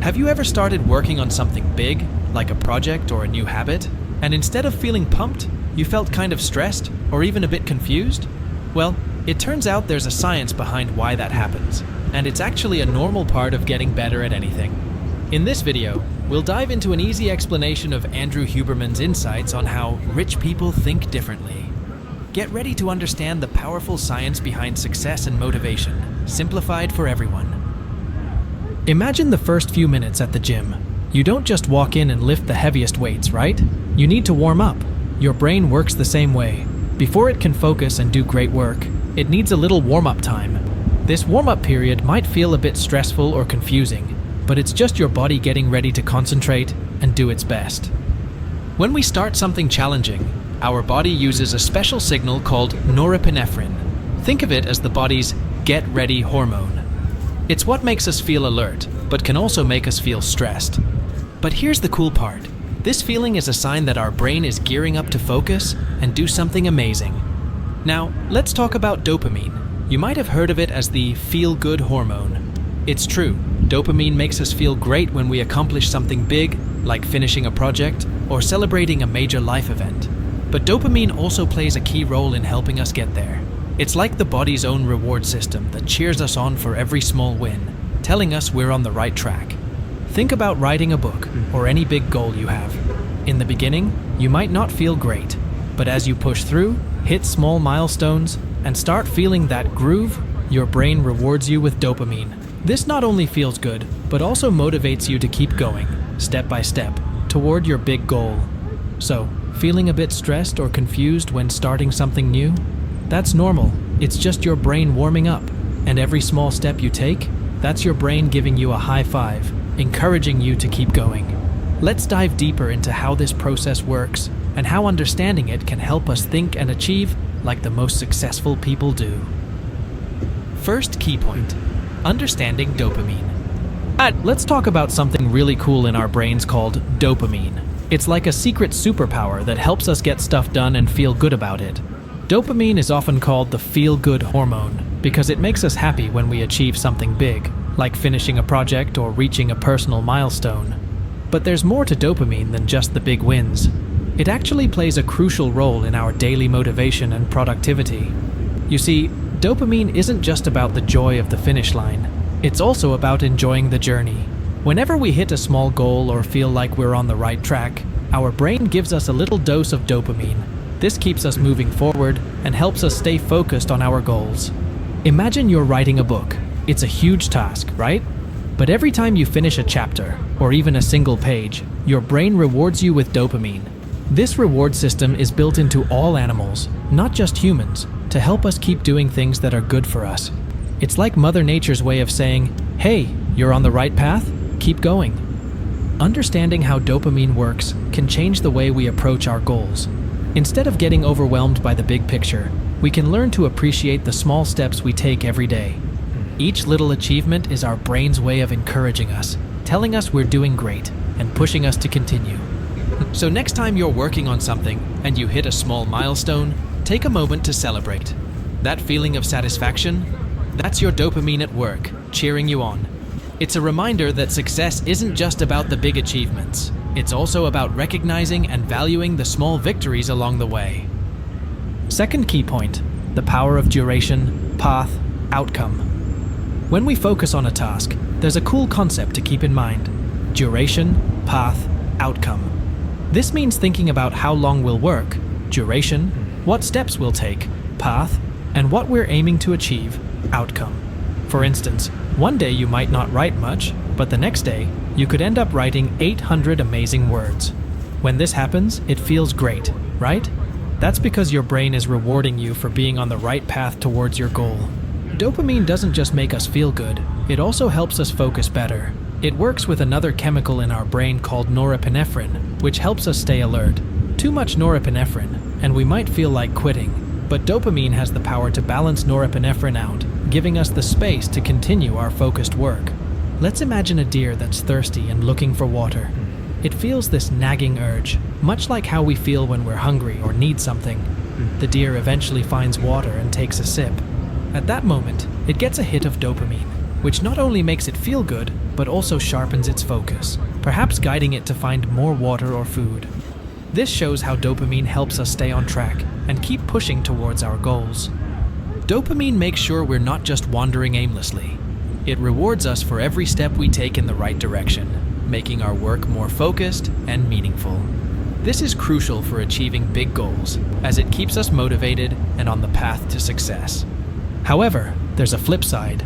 Have you ever started working on something big, like a project or a new habit, and instead of feeling pumped, you felt kind of stressed or even a bit confused? Well, it turns out there's a science behind why that happens, and it's actually a normal part of getting better at anything. In this video, we'll dive into an easy explanation of Andrew Huberman's insights on how rich people think differently. Get ready to understand the powerful science behind success and motivation, simplified for everyone. Imagine the first few minutes at the gym. You don't just walk in and lift the heaviest weights, right? You need to warm up. Your brain works the same way. Before it can focus and do great work, it needs a little warm-up time. This warm-up period might feel a bit stressful or confusing, but it's just your body getting ready to concentrate and do its best. When we start something challenging, our body uses a special signal called norepinephrine. Think of it as the body's get-ready hormone. It's what makes us feel alert, but can also make us feel stressed. But here's the cool part. This feeling is a sign that our brain is gearing up to focus and do something amazing. Now, let's talk about dopamine. You might have heard of it as the feel-good hormone. It's true, dopamine makes us feel great when we accomplish something big, like finishing a project or celebrating a major life event. But dopamine also plays a key role in helping us get there. It's like the body's own reward system that cheers us on for every small win, telling us we're on the right track. Think about writing a book or any big goal you have. In the beginning, you might not feel great, but as you push through, hit small milestones, and start feeling that groove, your brain rewards you with dopamine. This not only feels good, but also motivates you to keep going, step by step, toward your big goal. So, feeling a bit stressed or confused when starting something new? That's normal. It's just your brain warming up. And every small step you take, that's your brain giving you a high five, encouraging you to keep going. Let's dive deeper into how this process works and how understanding it can help us think and achieve like the most successful people do. First key point, understanding dopamine. Let's talk about something really cool in our brains called dopamine. It's like a secret superpower that helps us get stuff done and feel good about it. Dopamine is often called the feel-good hormone because it makes us happy when we achieve something big, like finishing a project or reaching a personal milestone. But there's more to dopamine than just the big wins. It actually plays a crucial role in our daily motivation and productivity. You see, dopamine isn't just about the joy of the finish line. It's also about enjoying the journey. Whenever we hit a small goal or feel like we're on the right track, our brain gives us a little dose of dopamine. This keeps us moving forward and helps us stay focused on our goals. Imagine you're writing a book. It's a huge task, right? But every time you finish a chapter, or even a single page, your brain rewards you with dopamine. This reward system is built into all animals, not just humans, to help us keep doing things that are good for us. It's like Mother Nature's way of saying, hey, you're on the right path, keep going. Understanding how dopamine works can change the way we approach our goals. Instead of getting overwhelmed by the big picture, we can learn to appreciate the small steps we take every day. Each little achievement is our brain's way of encouraging us, telling us we're doing great, and pushing us to continue. So next time you're working on something and you hit a small milestone, take a moment to celebrate. That feeling of satisfaction, that's your dopamine at work, cheering you on. It's a reminder that success isn't just about the big achievements. It's also about recognizing and valuing the small victories along the way. Second key point, the power of duration, path, outcome. When we focus on a task, there's a cool concept to keep in mind. Duration, path, outcome. This means thinking about how long we'll work, duration, what steps we'll take, path, and what we're aiming to achieve, outcome. For instance, one day you might not write much, but the next day, you could end up writing 800 amazing words. When this happens, it feels great, right? That's because your brain is rewarding you for being on the right path towards your goal. Dopamine doesn't just make us feel good, it also helps us focus better. It works with another chemical in our brain called norepinephrine, which helps us stay alert. Too much norepinephrine, and we might feel like quitting, but dopamine has the power to balance norepinephrine out, giving us the space to continue our focused work. Let's imagine a deer that's thirsty and looking for water. It feels this nagging urge, much like how we feel when we're hungry or need something. The deer eventually finds water and takes a sip. At that moment, it gets a hit of dopamine. which not only makes it feel good, but also sharpens its focus, perhaps guiding it to find more water or food. This shows how dopamine helps us stay on track and keep pushing towards our goals. Dopamine makes sure we're not just wandering aimlessly. It rewards us for every step we take in the right direction, making our work more focused and meaningful. This is crucial for achieving big goals, as it keeps us motivated and on the path to success. However, there's a flip side.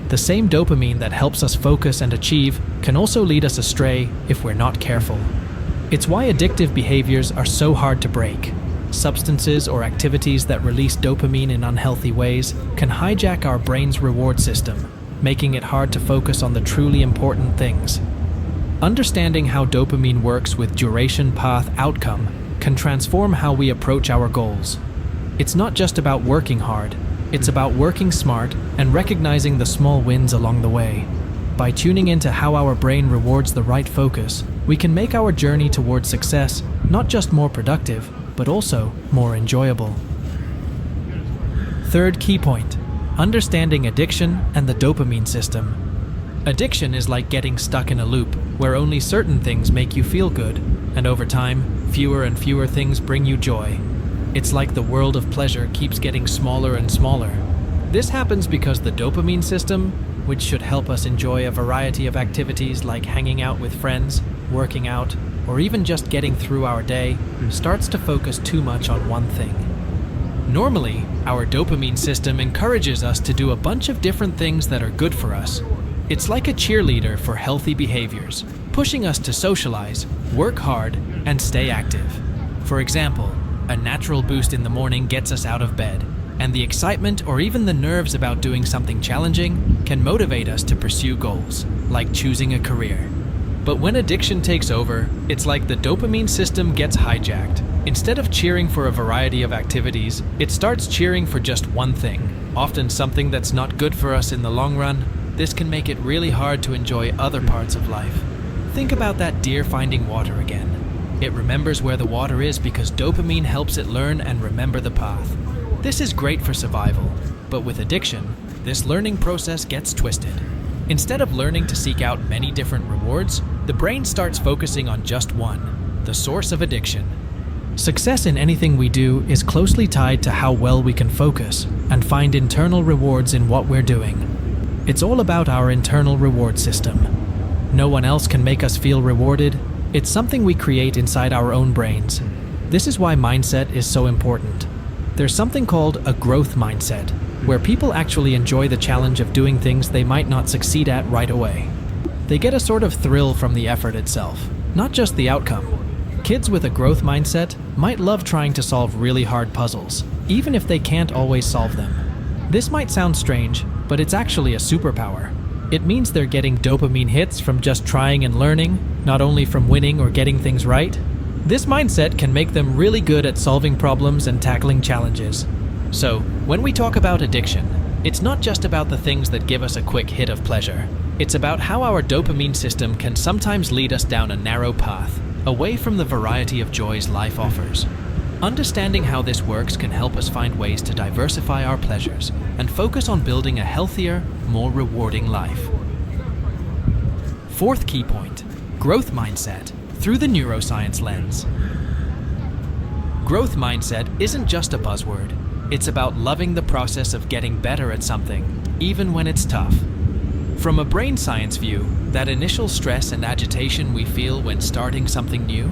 The same dopamine that helps us focus and achieve can also lead us astray if we're not careful. It's why addictive behaviors are so hard to break. Substances or activities that release dopamine in unhealthy ways can hijack our brain's reward system, making it hard to focus on the truly important things. Understanding how dopamine works with duration, path, outcome can transform how we approach our goals. It's not just about working hard, it's about working smart and recognizing the small wins along the way. By tuning into how our brain rewards the right focus, we can make our journey towards success not just more productive, but also more enjoyable. Third key point: understanding addiction and the dopamine system. Addiction is like getting stuck in a loop where only certain things make you feel good, and over time, fewer and fewer things bring you joy. It's like the world of pleasure keeps getting smaller and smaller. This happens because the dopamine system, which should help us enjoy a variety of activities like hanging out with friends, working out, or even just getting through our day, starts to focus too much on one thing. Normally, our dopamine system encourages us to do a bunch of different things that are good for us. It's like a cheerleader for healthy behaviors, pushing us to socialize, work hard, and stay active. For example, a natural boost in the morning gets us out of bed, and the excitement or even the nerves about doing something challenging can motivate us to pursue goals, like choosing a career. But when addiction takes over, it's like the dopamine system gets hijacked. Instead of cheering for a variety of activities, it starts cheering for just one thing, often something that's not good for us in the long run. This can make it really hard to enjoy other parts of life. Think about that deer finding water again. It remembers where the water is because dopamine helps it learn and remember the path. This is great for survival, but with addiction, this learning process gets twisted. Instead of learning to seek out many different rewards, the brain starts focusing on just one, the source of addiction. Success in anything we do is closely tied to how well we can focus and find internal rewards in what we're doing. It's all about our internal reward system. No one else can make us feel rewarded. It's something we create inside our own brains. This is why mindset is so important. There's something called a growth mindset, where people actually enjoy the challenge of doing things they might not succeed at right away. They get a sort of thrill from the effort itself, not just the outcome. Kids with a growth mindset might love trying to solve really hard puzzles, even if they can't always solve them. This might sound strange, but it's actually a superpower. It means they're getting dopamine hits from just trying and learning, not only from winning or getting things right. This mindset can make them really good at solving problems and tackling challenges. So, when we talk about addiction, it's not just about the things that give us a quick hit of pleasure. It's about how our dopamine system can sometimes lead us down a narrow path, away from the variety of joys life offers. Understanding how this works can help us find ways to diversify our pleasures and focus on building a healthier, more rewarding life. Fourth key point: growth mindset through the neuroscience lens. Growth mindset isn't just a buzzword. It's about loving the process of getting better at something, even when it's tough. From a brain science view, that initial stress and agitation we feel when starting something new,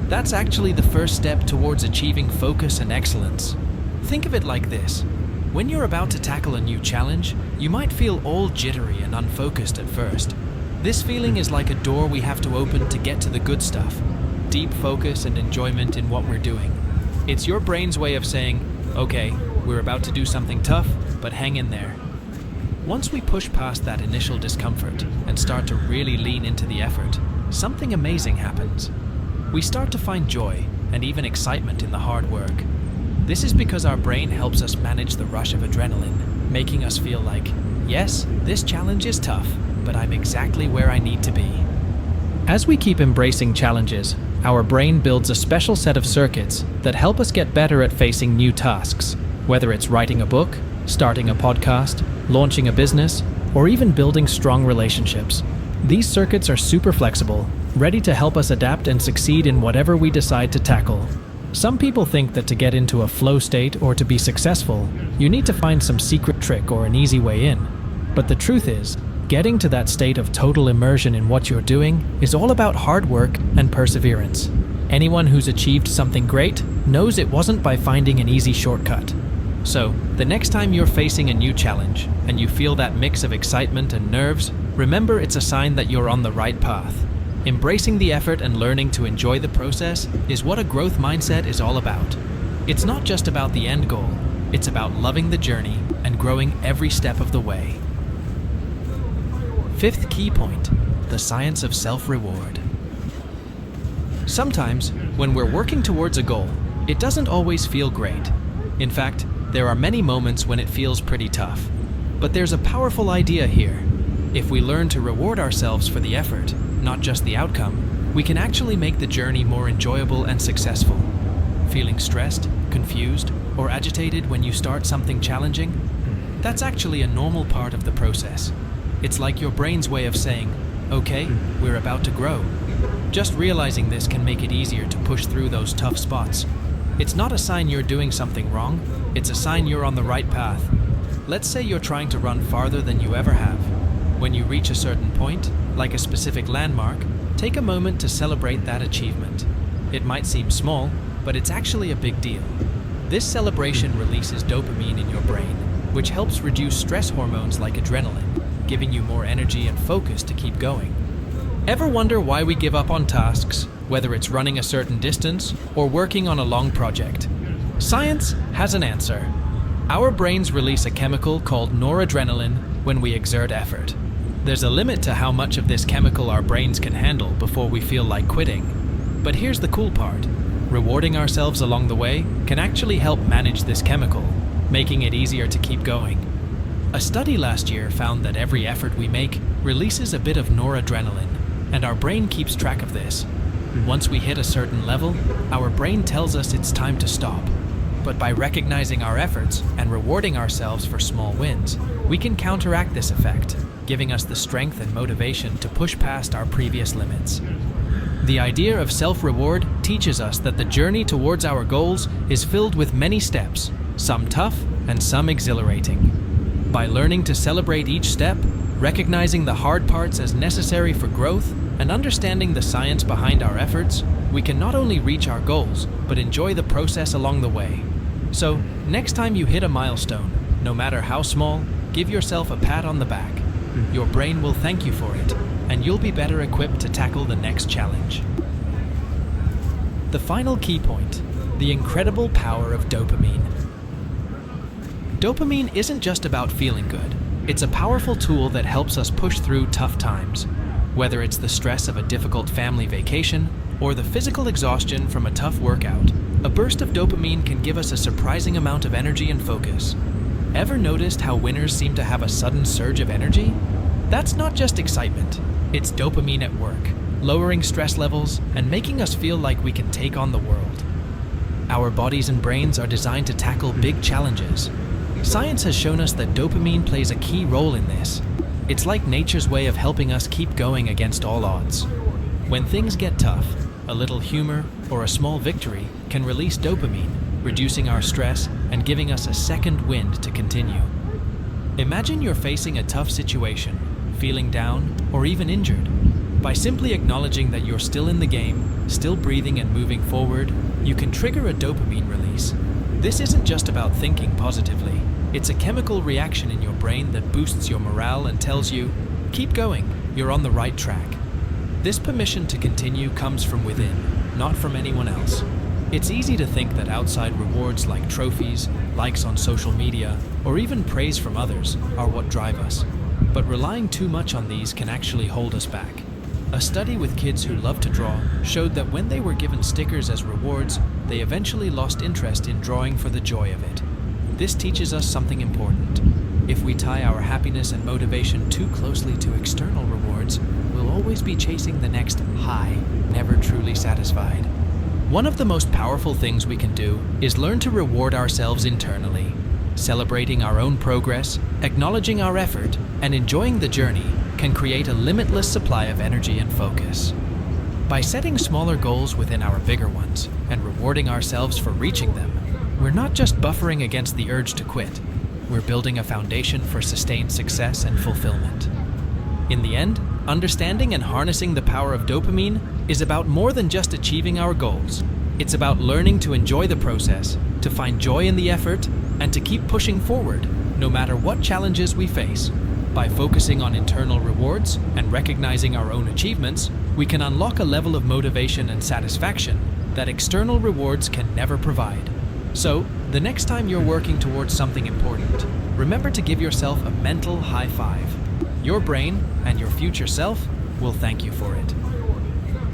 that's actually the first step towards achieving focus and excellence. Think of it like this. When you're about to tackle a new challenge, you might feel all jittery and unfocused at first. This feeling is like a door we have to open to get to the good stuff, deep focus and enjoyment in what we're doing. It's your brain's way of saying, okay, we're about to do something tough, but hang in there. Once we push past that initial discomfort and start to really lean into the effort, something amazing happens. We start to find joy and even excitement in the hard work. This is because our brain helps us manage the rush of adrenaline, making us feel like, yes, this challenge is tough, but I'm exactly where I need to be. As we keep embracing challenges, our brain builds a special set of circuits that help us get better at facing new tasks, whether it's writing a book, starting a podcast, launching a business, or even building strong relationships. These circuits are super flexible, ready to help us adapt and succeed in whatever we decide to tackle. Some people think that to get into a flow state or to be successful, you need to find some secret trick or an easy way in. But the truth is, getting to that state of total immersion in what you're doing is all about hard work and perseverance. Anyone who's achieved something great knows it wasn't by finding an easy shortcut. So, the next time you're facing a new challenge and you feel that mix of excitement and nerves, remember it's a sign that you're on the right path. Embracing the effort and learning to enjoy the process is what a growth mindset is all about. It's not just about the end goal, it's about loving the journey and growing every step of the way. Fifth key point, the science of self-reward. Sometimes, when we're working towards a goal, it doesn't always feel great. In fact, there are many moments when it feels pretty tough. But there's a powerful idea here. If we learn to reward ourselves for the effort, not just the outcome, we can actually make the journey more enjoyable and successful. Feeling stressed, confused, or agitated when you start something challenging? That's actually a normal part of the process. It's like your brain's way of saying, okay, we're about to grow. Just realizing this can make it easier to push through those tough spots. It's not a sign you're doing something wrong, it's a sign you're on the right path. Let's say you're trying to run farther than you ever have. When you reach a certain point, like a specific landmark, take a moment to celebrate that achievement. It might seem small, but it's actually a big deal. This celebration releases dopamine in your brain, which helps reduce stress hormones like adrenaline, giving you more energy and focus to keep going. Ever wonder why we give up on tasks, whether it's running a certain distance or working on a long project? Science has an answer. Our brains release a chemical called noradrenaline when we exert effort. There's a limit to how much of this chemical our brains can handle before we feel like quitting. But here's the cool part. Rewarding ourselves along the way can actually help manage this chemical, making it easier to keep going. A study last year found that every effort we make releases a bit of noradrenaline, and our brain keeps track of this. Once we hit a certain level, our brain tells us it's time to stop. But by recognizing our efforts and rewarding ourselves for small wins, we can counteract this effect, giving us the strength and motivation to push past our previous limits. The idea of self-reward teaches us that the journey towards our goals is filled with many steps, some tough and some exhilarating. By learning to celebrate each step, recognizing the hard parts as necessary for growth, and understanding the science behind our efforts, we can not only reach our goals, but enjoy the process along the way. So, next time you hit a milestone, no matter how small, give yourself a pat on the back. Your brain will thank you for it, and you'll be better equipped to tackle the next challenge. The final key point, the incredible power of dopamine. Dopamine isn't just about feeling good. It's a powerful tool that helps us push through tough times. Whether it's the stress of a difficult family vacation or the physical exhaustion from a tough workout, a burst of dopamine can give us a surprising amount of energy and focus. Ever noticed how winners seem to have a sudden surge of energy? That's not just excitement, it's dopamine at work, lowering stress levels and making us feel like we can take on the world. Our bodies and brains are designed to tackle big challenges. Science has shown us that dopamine plays a key role in this. It's like nature's way of helping us keep going against all odds. When things get tough, a little humor or a small victory can release dopamine, reducing our stress and giving us a second wind to continue. Imagine you're facing a tough situation, feeling down or even injured. By simply acknowledging that you're still in the game, still breathing and moving forward, you can trigger a dopamine release. This isn't just about thinking positively. It's a chemical reaction in your brain that boosts your morale and tells you, keep going, you're on the right track. This permission to continue comes from within, not from anyone else. It's easy to think that outside rewards like trophies, likes on social media, or even praise from others are what drive us. But relying too much on these can actually hold us back. A study with kids who love to draw showed that when they were given stickers as rewards, they eventually lost interest in drawing for the joy of it. This teaches us something important. If we tie our happiness and motivation too closely to external rewards, we'll always be chasing the next high, never truly satisfied. One of the most powerful things we can do is learn to reward ourselves internally. Celebrating our own progress, acknowledging our effort, and enjoying the journey can create a limitless supply of energy and focus. By setting smaller goals within our bigger ones and rewarding ourselves for reaching them, we're not just buffering against the urge to quit, we're building a foundation for sustained success and fulfillment. In the end, understanding and harnessing the power of dopamine is about more than just achieving our goals. It's about learning to enjoy the process, to find joy in the effort, and to keep pushing forward, no matter what challenges we face. By focusing on internal rewards and recognizing our own achievements, we can unlock a level of motivation and satisfaction that external rewards can never provide. So, the next time you're working towards something important, remember to give yourself a mental high five. Your brain and your future self will thank you for it.